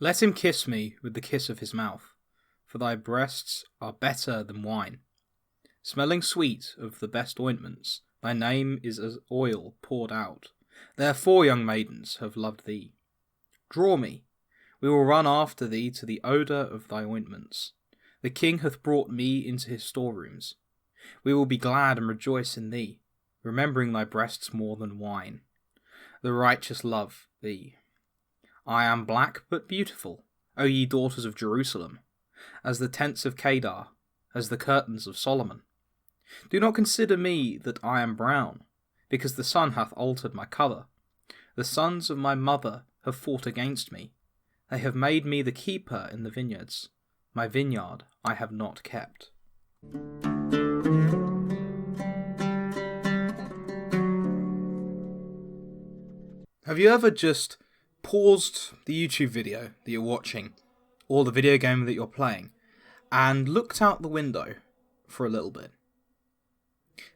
Let him kiss me with the kiss of his mouth, for thy breasts are better than wine. Smelling sweet of the best ointments, thy name is as oil poured out. Therefore young maidens have loved thee. Draw me, we will run after thee to the odour of thy ointments. The king hath brought me into his storerooms. We will be glad and rejoice in thee, remembering thy breasts more than wine. The righteous love thee. I am black but beautiful, O ye daughters of Jerusalem, as the tents of Kedar, as the curtains of Solomon. Do not consider me that I am brown, because the sun hath altered my colour. The sons of my mother have fought against me. They have made me the keeper in the vineyards. My vineyard I have not kept. Have you ever just paused the YouTube video that you're watching, or the video game that you're playing, and looked out the window for a little bit?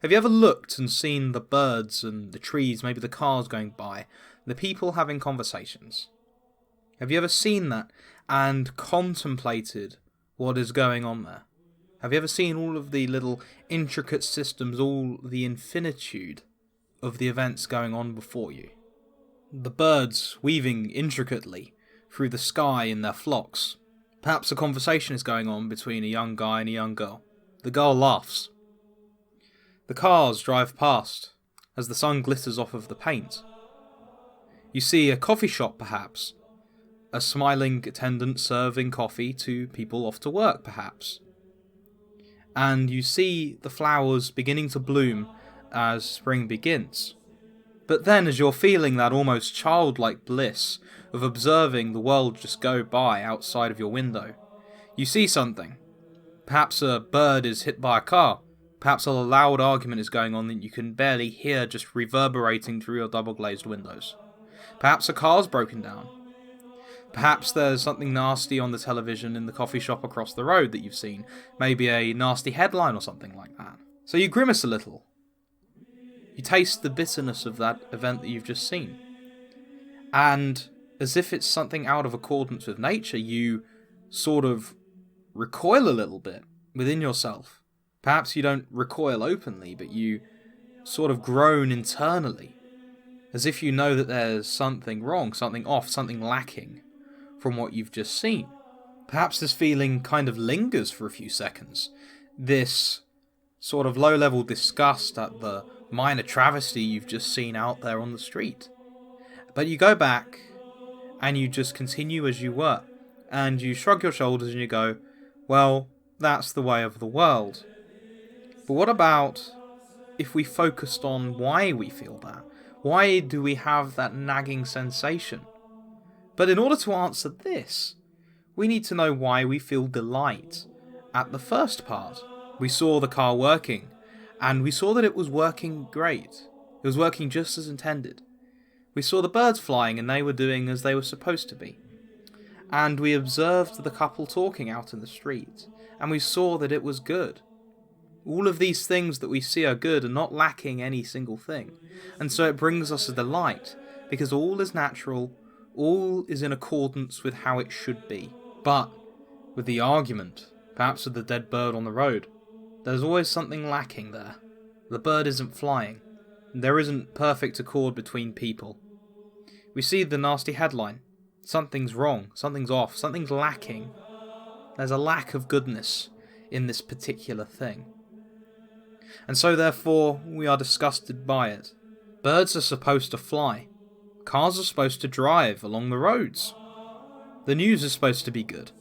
Have you ever looked and seen the birds and the trees, maybe the cars going by, the people having conversations? Have you ever seen that and contemplated what is going on there? Have you ever seen all of the little intricate systems, all the infinitude of the events going on before you? The birds weaving intricately through the sky in their flocks. Perhaps a conversation is going on between a young guy and a young girl. The girl laughs. The cars drive past as the sun glitters off of the paint. You see a coffee shop perhaps, a smiling attendant serving coffee to people off to work perhaps. And you see the flowers beginning to bloom as spring begins. But then as you're feeling that almost childlike bliss of observing the world just go by outside of your window, you see something. Perhaps a bird is hit by a car. Perhaps a loud argument is going on that you can barely hear just reverberating through your double-glazed windows. Perhaps a car's broken down. Perhaps there's something nasty on the television in the coffee shop across the road that you've seen. Maybe a nasty headline or something like that. So you grimace a little. You taste the bitterness of that event that you've just seen. And as if it's something out of accordance with nature, you sort of recoil a little bit within yourself. Perhaps you don't recoil openly, but you sort of groan internally, as if you know that there's something wrong, something off, something lacking from what you've just seen. Perhaps this feeling kind of lingers for a few seconds. This sort of low-level disgust at the minor travesty you've just seen out there on the street. But you go back, and you just continue as you were, and you shrug your shoulders and you go, well, that's the way of the world. But what about if we focused on why we feel that? Why do we have that nagging sensation? But in order to answer this, we need to know why we feel delight at the first part. We saw the car working, and we saw that it was working great. It was working just as intended. We saw the birds flying and they were doing as they were supposed to be. And we observed the couple talking out in the street, and we saw that it was good. All of these things that we see are good and not lacking any single thing. And so it brings us a delight, because all is natural, all is in accordance with how it should be. But with the argument, perhaps with the dead bird on the road, there's always something lacking there. The bird isn't flying. There isn't perfect accord between people. We see the nasty headline. Something's wrong, something's off, something's lacking. There's a lack of goodness in this particular thing. And so therefore, we are disgusted by it. Birds are supposed to fly. Cars are supposed to drive along the roads. The news is supposed to be good.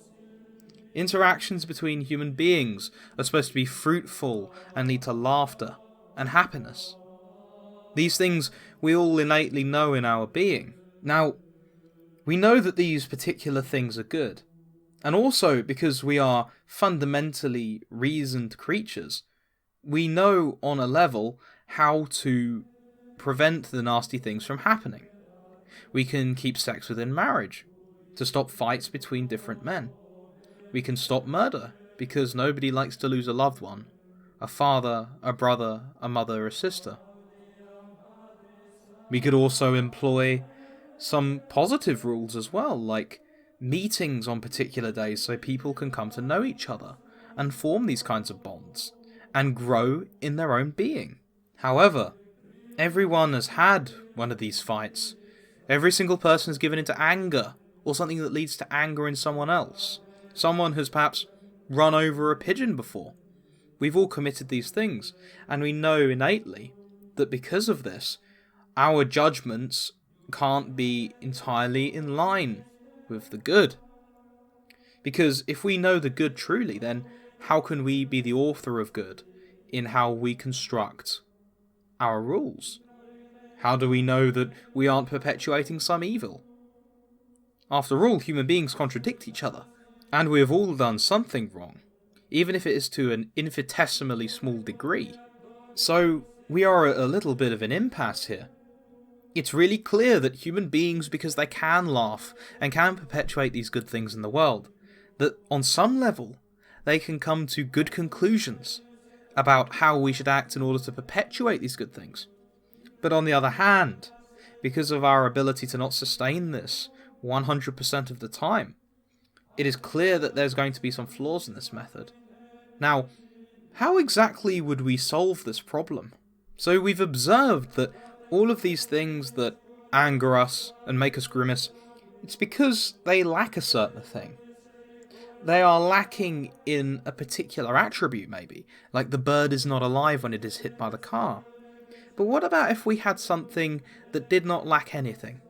Interactions between human beings are supposed to be fruitful and lead to laughter and happiness. These things we all innately know in our being. Now, we know that these particular things are good. And also, because we are fundamentally reasoned creatures, we know on a level how to prevent the nasty things from happening. We can keep sex within marriage to stop fights between different men. We can stop murder, because nobody likes to lose a loved one. A father, a brother, a mother, a sister. We could also employ some positive rules as well, like meetings on particular days so people can come to know each other and form these kinds of bonds and grow in their own being. However, everyone has had one of these fights. Every single person is given into anger, or something that leads to anger in someone else. Someone has perhaps run over a pigeon before. We've all committed these things, and we know innately that because of this, our judgments can't be entirely in line with the good. Because if we know the good truly, then how can we be the author of good in how we construct our rules? How do we know that we aren't perpetuating some evil? After all, human beings contradict each other, and we have all done something wrong, even if it is to an infinitesimally small degree. So we are at a little bit of an impasse here. It's really clear that human beings, because they can laugh and can perpetuate these good things in the world, that on some level they can come to good conclusions about how we should act in order to perpetuate these good things. But on the other hand, because of our ability to not sustain this 100% of the time, it is clear that there's going to be some flaws in this method. Now, how exactly would we solve this problem? So we've observed that all of these things that anger us and make us grimace, it's because they lack a certain thing. They are lacking in a particular attribute, maybe, like the bird is not alive when it is hit by the car. But what about if we had something that did not lack anything?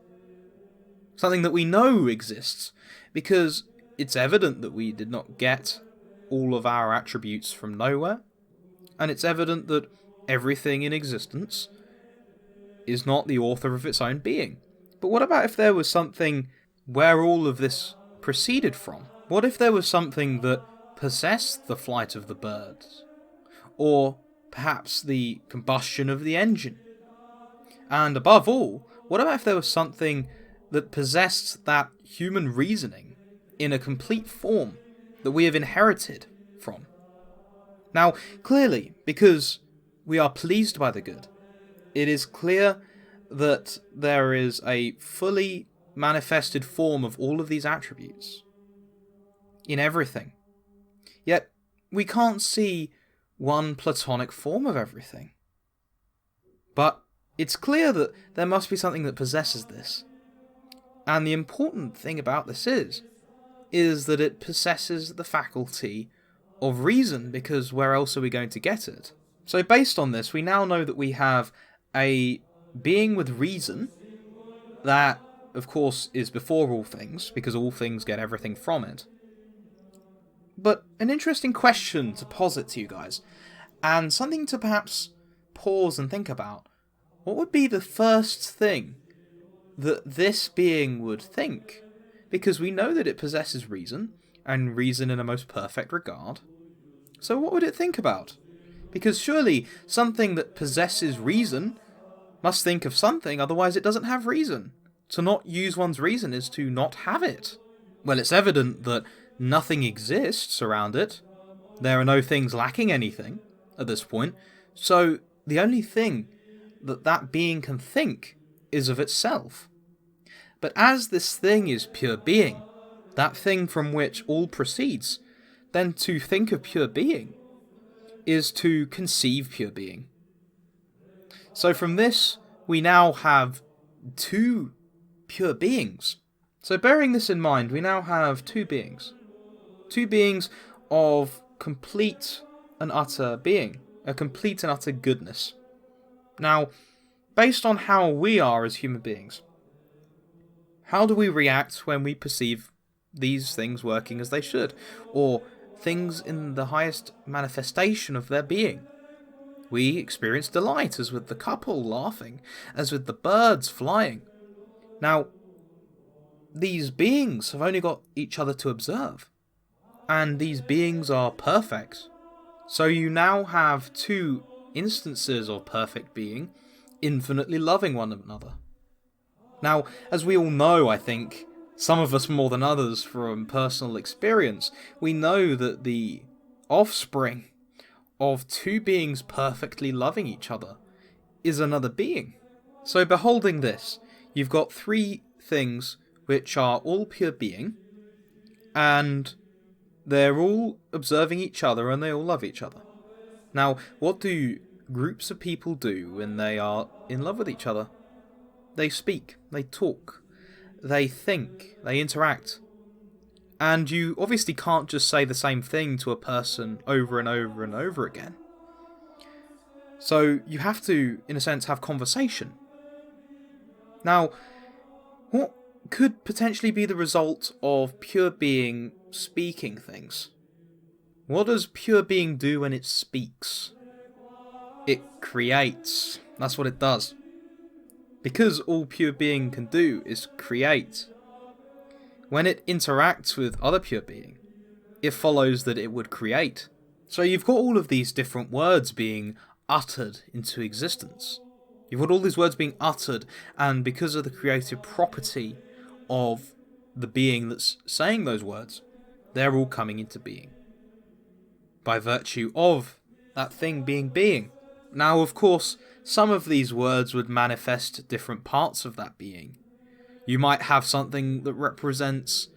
Something that we know exists, because it's evident that we did not get all of our attributes from nowhere, and it's evident that everything in existence is not the author of its own being. But what about if there was something where all of this proceeded from? What if there was something that possessed the flight of the birds? Or perhaps the combustion of the engine? And above all, what about if there was something that possessed that human reasoning in a complete form that we have inherited from? Now, clearly, because we are pleased by the good, it is clear that there is a fully manifested form of all of these attributes in everything. Yet, we can't see one platonic form of everything. But it's clear that there must be something that possesses this. And the important thing about this is that it possesses the faculty of reason, because where else are we going to get it? So based on this, we now know that we have a being with reason that, of course, is before all things, because all things get everything from it. But an interesting question to posit to you guys, and something to perhaps pause and think about. What would be the first thing that this being would think? Because we know that it possesses reason, and reason in a most perfect regard. So what would it think about? Because surely something that possesses reason must think of something, otherwise it doesn't have reason. To not use one's reason is to not have it. Well, it's evident that nothing exists around it. There are no things lacking anything at this point. So the only thing that being can think is of itself. But as this thing is pure being, that thing from which all proceeds, then to think of pure being is to conceive pure being. So from this, we now have two pure beings. So bearing this in mind, we now have two beings. Two beings of complete and utter being, a complete and utter goodness. Now, based on how we are as human beings, how do we react when we perceive these things working as they should, or things in the highest manifestation of their being? We experience delight, as with the couple laughing, as with the birds flying. Now, these beings have only got each other to observe, and these beings are perfect. So you now have two instances of perfect being, infinitely loving one another. Now, as we all know, I think, some of us more than others from personal experience, we know that the offspring of two beings perfectly loving each other is another being. So beholding this, you've got three things which are all pure being, and they're all observing each other and they all love each other. Now, what do groups of people do when they are in love with each other? They speak, they talk, they think, they interact. And you obviously can't just say the same thing to a person over and over and over again. So you have to, in a sense, have conversation. Now, what could potentially be the result of pure being speaking things? What does pure being do when it speaks? It creates. That's what it does. Because all pure being can do is create. When it interacts with other pure being, it follows that it would create. So you've got all of these different words being uttered into existence. You've got all these words being uttered, and because of the creative property of the being that's saying those words, they're all coming into being. By virtue of that thing being being. Now, of course, some of these words would manifest different parts of that being. You might have something that represents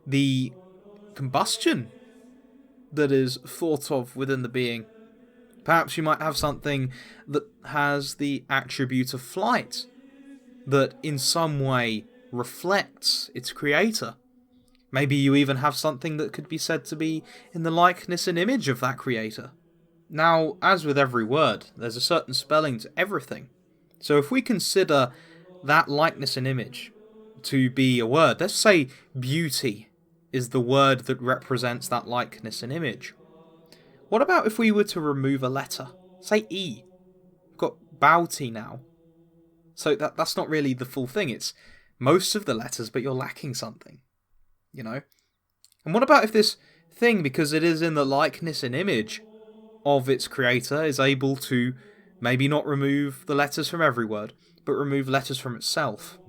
the combustion that is thought of within the being. Perhaps you might have something that has the attribute of flight, that in some way reflects its creator. Maybe you even have something that could be said to be in the likeness and image of that creator. Now, as with every word, there's a certain spelling to everything. So if we consider that likeness and image to be a word, let's say beauty is the word that represents that likeness and image. What about if we were to remove a letter? Say E. We've got Bauti now. So that's not really the full thing. It's most of the letters, but you're lacking something. You know? And what about if this thing, because it is in the likeness and image of its creator, is able to maybe not remove the letters from every word, but remove letters from itself?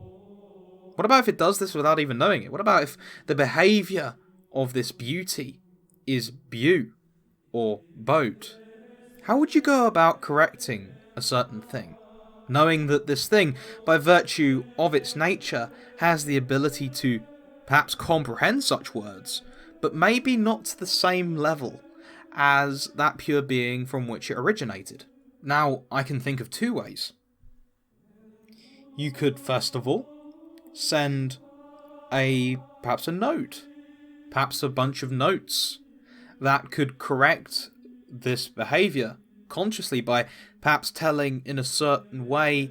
What about if it does this without even knowing it? What about if the behaviour of this beauty is beau or boat? How would you go about correcting a certain thing, knowing that this thing, by virtue of its nature, has the ability to perhaps comprehend such words, but maybe not to the same level as that pure being from which it originated? Now, I can think of two ways. You could, first of all, send perhaps a note, perhaps a bunch of notes that could correct this behaviour consciously by perhaps telling in a certain way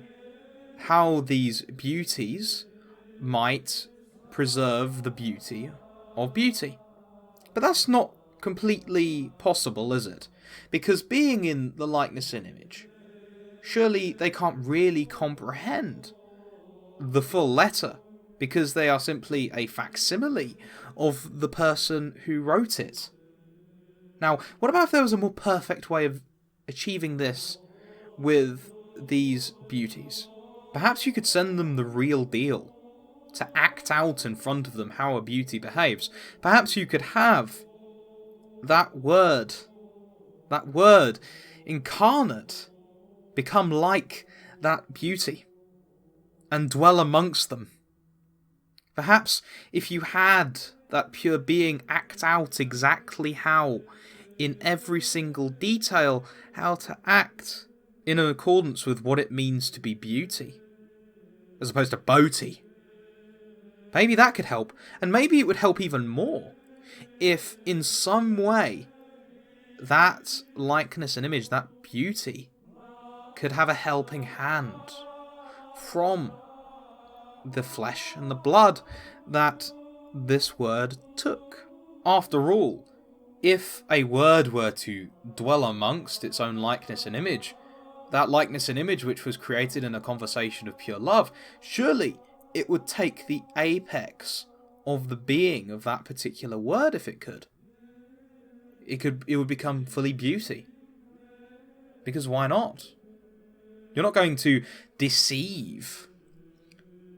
how these beauties might preserve the beauty of beauty. But that's not completely possible, is it? Because being in the likeness and image, surely they can't really comprehend the full letter, because they are simply a facsimile of the person who wrote it. Now, what about if there was a more perfect way of achieving this with these beauties? Perhaps you could send them the real deal, to act out in front of them how a beauty behaves. Perhaps you could have that word incarnate, become like that beauty and dwell amongst them. Perhaps if you had that pure being act out exactly how, in every single detail, how to act in accordance with what it means to be beauty, as opposed to beauty. Maybe that could help, and maybe it would help even more if in some way that likeness and image, that beauty, could have a helping hand from the flesh and the blood that this word took. After all, if a word were to dwell amongst its own likeness and image, that likeness and image which was created in a conversation of pure love, surely it would take the apex of the being of that particular word if it could. It would become fully beauty. Because why not? You're not going to deceive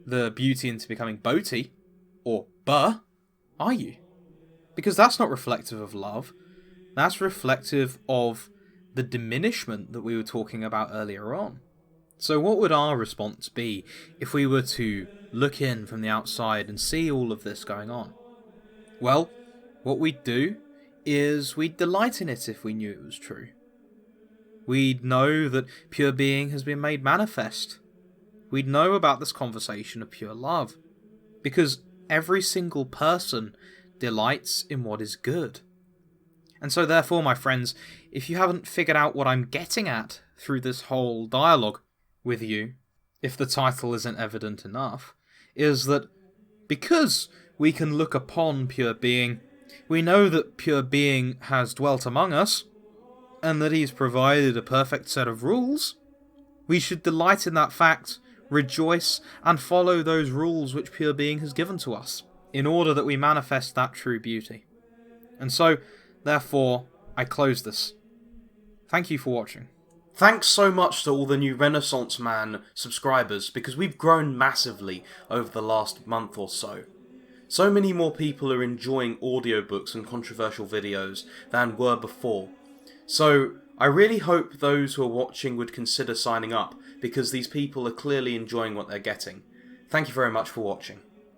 the beauty into becoming boaty, or buh, are you? Because that's not reflective of love. That's reflective of the diminishment that we were talking about earlier on. So what would our response be if we were to look in from the outside and see all of this going on? Well, What we'd do is we'd delight in it if we knew it was true. We'd know that pure being has been made manifest. We'd know about this conversation of pure love. Because every single person delights in what is good. And so therefore, my friends, if you haven't figured out what I'm getting at through this whole dialogue with you, if the title isn't evident enough, is that because we can look upon pure being, we know that pure being has dwelt among us, and that he's provided a perfect set of rules. We should delight in that fact, rejoice, and follow those rules which pure being has given to us, in order that we manifest that true beauty. And so, therefore, I close this. Thank you for watching. Thanks so much to all the new Renaissance Man subscribers, because we've grown massively over the last month or so. So many more people are enjoying audiobooks and controversial videos than were before. So, I really hope those who are watching would consider signing up, because these people are clearly enjoying what they're getting. Thank you very much for watching.